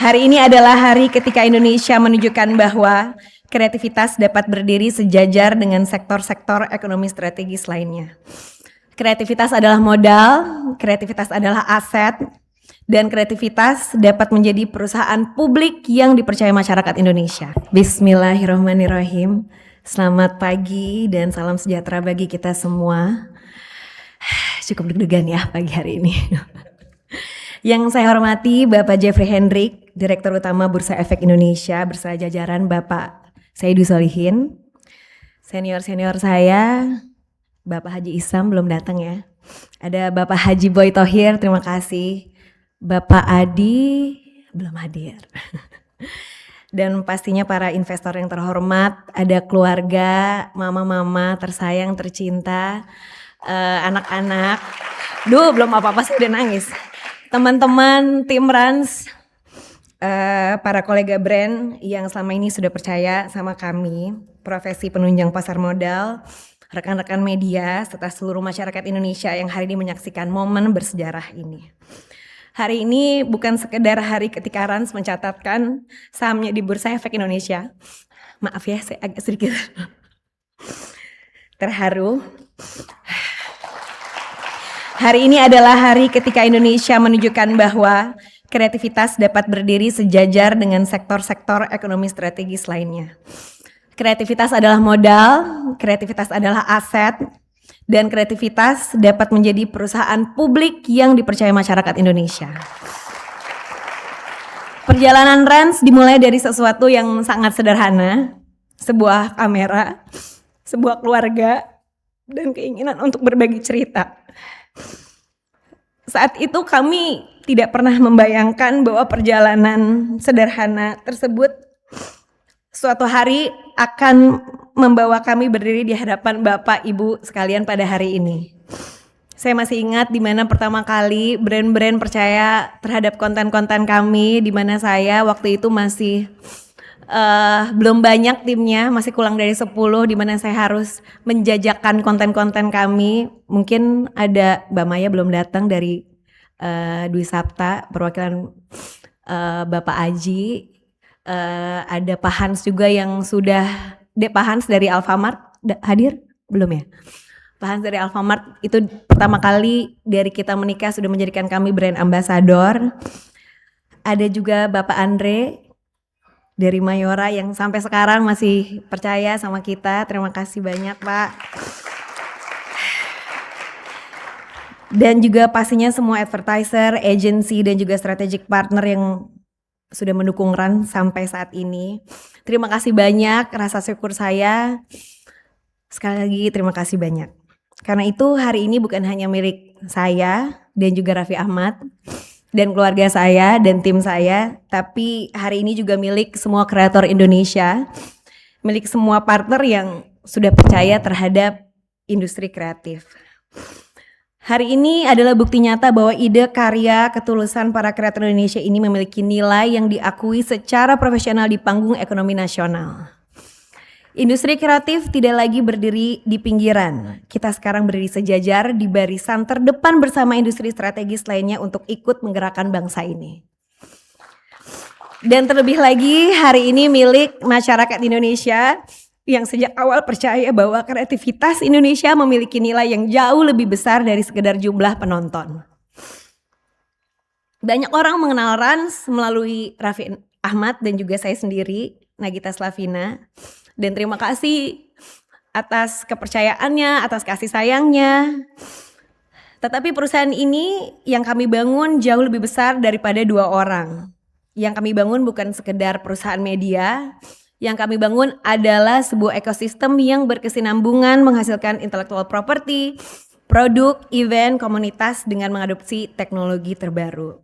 Hari ini adalah hari ketika Indonesia menunjukkan bahwa kreativitas dapat berdiri sejajar dengan sektor-sektor ekonomi strategis lainnya. Kreativitas adalah modal, kreativitas adalah aset, dan kreativitas dapat menjadi perusahaan publik yang dipercaya masyarakat Indonesia. Bismillahirrahmanirrahim. Selamat pagi dan salam sejahtera bagi kita semua. Cukup deg-degan ya pagi hari ini. Yang saya hormati Bapak Jeffrey Hendrik, Direktur Utama Bursa Efek Indonesia, beserta jajaran Bapak Saidu Solihin. Senior-senior saya, Bapak Haji Isam belum datang ya. Ada Bapak Haji Boy Thohir, terima kasih. Bapak Adi belum hadir. Dan pastinya para investor yang terhormat, ada keluarga, mama-mama tersayang, tercinta, anak-anak. Duh, belum apa-apa saya udah nangis. Teman-teman tim Rans, para kolega brand yang selama ini sudah percaya sama kami, profesi penunjang pasar modal, rekan-rekan media, serta seluruh masyarakat Indonesia yang hari ini menyaksikan momen bersejarah ini. Hari ini bukan sekedar hari ketika Rans mencatatkan sahamnya di Bursa Efek Indonesia. Maaf ya, saya agak sedikit terharu. Hari ini adalah hari ketika Indonesia menunjukkan bahwa kreativitas dapat berdiri sejajar dengan sektor-sektor ekonomi strategis lainnya. Kreativitas adalah modal, kreativitas adalah aset, dan kreativitas dapat menjadi perusahaan publik yang dipercaya masyarakat Indonesia. Perjalanan Rans dimulai dari sesuatu yang sangat sederhana, sebuah kamera, sebuah keluarga, dan keinginan untuk berbagi cerita. Saat itu kami tidak pernah membayangkan bahwa perjalanan sederhana tersebut suatu hari akan membawa kami berdiri di hadapan Bapak Ibu sekalian pada hari ini. Saya masih ingat di mana pertama kali brand-brand percaya terhadap konten-konten kami, di mana saya waktu itu masih belum banyak timnya, masih kurang dari 10, di mana saya harus menjajakan konten-konten kami. Mungkin ada Mbak Maya belum datang dari Dwi Sapta, perwakilan Bapak Aji, ada Pak Hans juga yang sudah, Pak Hans dari Alfamart hadir? Belum ya? Pak Hans dari Alfamart itu pertama kali dari kita menikah sudah menjadikan kami brand ambassador. Ada juga Bapak Andre dari Mayora yang sampai sekarang masih percaya sama kita. Terima kasih banyak Pak. Dan juga pastinya semua advertiser, agency dan juga strategic partner yang sudah mendukung Ran sampai saat ini. Terima kasih banyak, rasa syukur saya. Sekali lagi terima kasih banyak. Karena itu hari ini bukan hanya milik saya dan juga Raffi Ahmad dan keluarga saya dan tim saya, tapi hari ini juga milik semua kreator Indonesia, milik semua partner yang sudah percaya terhadap industri kreatif. Hari ini adalah bukti nyata bahwa ide, karya, ketulusan para kreator Indonesia ini memiliki nilai yang diakui secara profesional di panggung ekonomi nasional. Industri kreatif tidak lagi berdiri di pinggiran. Kita sekarang berdiri sejajar di barisan terdepan bersama industri strategis lainnya untuk ikut menggerakkan bangsa ini. Dan terlebih lagi hari ini milik masyarakat Indonesia yang sejak awal percaya bahwa kreativitas Indonesia memiliki nilai yang jauh lebih besar dari sekedar jumlah penonton. Banyak orang mengenal Rans melalui Raffi Ahmad dan juga saya sendiri, Nagita Slavina. Dan terima kasih atas kepercayaannya, atas kasih sayangnya. Tetapi perusahaan ini yang kami bangun jauh lebih besar daripada 2 orang. Yang kami bangun bukan sekedar perusahaan media, yang kami bangun adalah sebuah ekosistem yang berkesinambungan menghasilkan intellectual property, produk, event, komunitas dengan mengadopsi teknologi terbaru.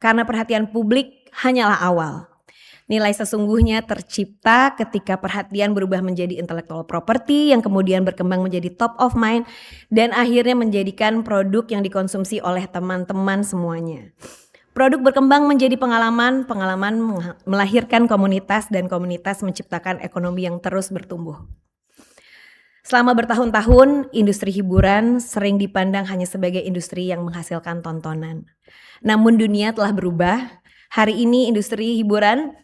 Karena perhatian publik hanyalah awal. Nilai sesungguhnya tercipta ketika perhatian berubah menjadi intellectual property yang kemudian berkembang menjadi top of mind dan akhirnya menjadikan produk yang dikonsumsi oleh teman-teman semuanya. Produk berkembang menjadi pengalaman, pengalaman melahirkan komunitas dan komunitas menciptakan ekonomi yang terus bertumbuh. Selama bertahun-tahun, industri hiburan sering dipandang hanya sebagai industri yang menghasilkan tontonan. Namun dunia telah berubah. Hari ini industri hiburan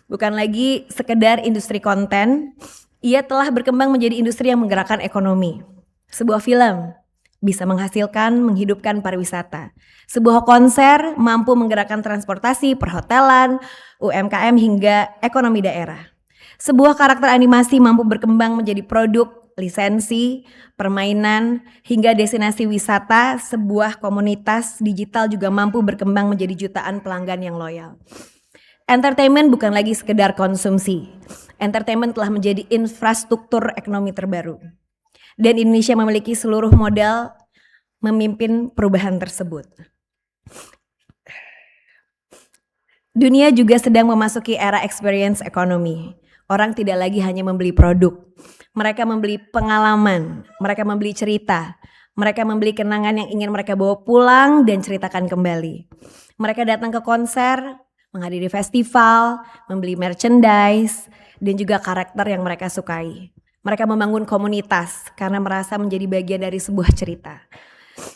bukan lagi sekedar industri konten, ia telah berkembang menjadi industri yang menggerakkan ekonomi. Sebuah film bisa menghasilkan, menghidupkan pariwisata. Sebuah konser mampu menggerakkan transportasi, perhotelan, UMKM hingga ekonomi daerah. Sebuah karakter animasi mampu berkembang menjadi produk, lisensi, permainan, hingga destinasi wisata. Sebuah komunitas digital juga mampu berkembang menjadi jutaan pelanggan yang loyal. Entertainment bukan lagi sekedar konsumsi. Entertainment telah menjadi infrastruktur ekonomi terbaru. Dan Indonesia memiliki seluruh modal memimpin perubahan tersebut. Dunia juga sedang memasuki era experience economy. Orang tidak lagi hanya membeli produk. Mereka membeli pengalaman, mereka membeli cerita, mereka membeli kenangan yang ingin mereka bawa pulang dan ceritakan kembali. Mereka datang ke konser, menghadiri festival, membeli merchandise, dan juga karakter yang mereka sukai. Mereka membangun komunitas karena merasa menjadi bagian dari sebuah cerita.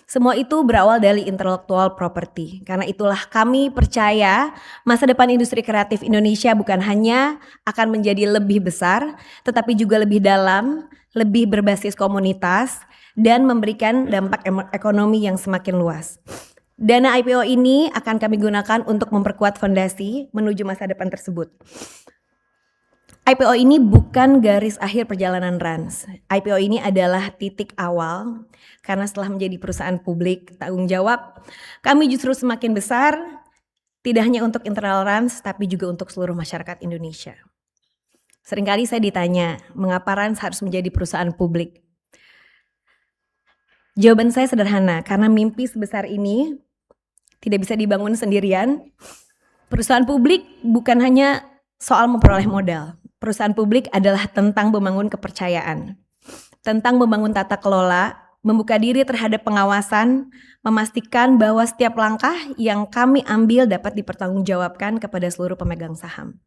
Semua itu berawal dari intellectual property. Karena itulah kami percaya masa depan industri kreatif Indonesia bukan hanya akan menjadi lebih besar, tetapi juga lebih dalam, lebih berbasis komunitas, dan memberikan dampak ekonomi yang semakin luas. Dana IPO ini akan kami gunakan untuk memperkuat fondasi menuju masa depan tersebut. IPO ini bukan garis akhir perjalanan Rans. IPO ini adalah titik awal karena setelah menjadi perusahaan publik tanggung jawab, kami justru semakin besar tidak hanya untuk internal Rans tapi juga untuk seluruh masyarakat Indonesia. Seringkali saya ditanya, mengapa Rans harus menjadi perusahaan publik? Jawaban saya sederhana, karena mimpi sebesar ini tidak bisa dibangun sendirian. Perusahaan publik bukan hanya soal memperoleh modal. Perusahaan publik adalah tentang membangun kepercayaan, tentang membangun tata kelola, membuka diri terhadap pengawasan, memastikan bahwa setiap langkah yang kami ambil dapat dipertanggungjawabkan kepada seluruh pemegang saham.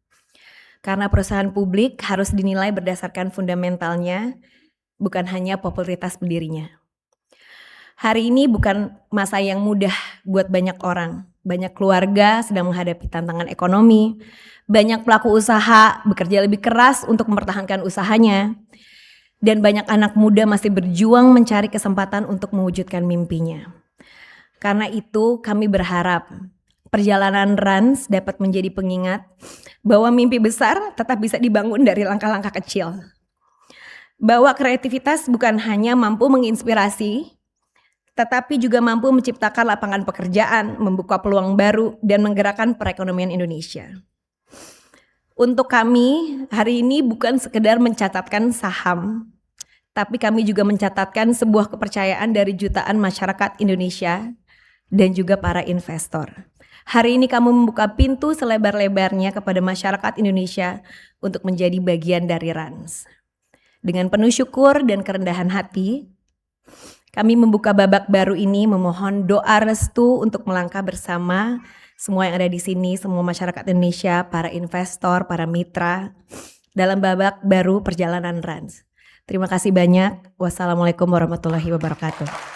Karena perusahaan publik harus dinilai berdasarkan fundamentalnya, bukan hanya popularitas pendirinya. Hari ini bukan masa yang mudah buat banyak orang. Banyak keluarga sedang menghadapi tantangan ekonomi. Banyak pelaku usaha bekerja lebih keras untuk mempertahankan usahanya. Dan banyak anak muda masih berjuang mencari kesempatan untuk mewujudkan mimpinya. Karena itu kami berharap perjalanan Rans dapat menjadi pengingat bahwa mimpi besar tetap bisa dibangun dari langkah-langkah kecil. Bahwa kreativitas bukan hanya mampu menginspirasi, tetapi juga mampu menciptakan lapangan pekerjaan, membuka peluang baru, dan menggerakkan perekonomian Indonesia. Untuk kami, hari ini bukan sekedar mencatatkan saham, tapi kami juga mencatatkan sebuah kepercayaan dari jutaan masyarakat Indonesia dan juga para investor. Hari ini kami membuka pintu selebar-lebarnya kepada masyarakat Indonesia untuk menjadi bagian dari Rans. Dengan penuh syukur dan kerendahan hati, kami membuka babak baru ini memohon doa restu untuk melangkah bersama semua yang ada di sini, semua masyarakat Indonesia, para investor, para mitra dalam babak baru perjalanan Rans. Terima kasih banyak. Wassalamualaikum warahmatullahi wabarakatuh.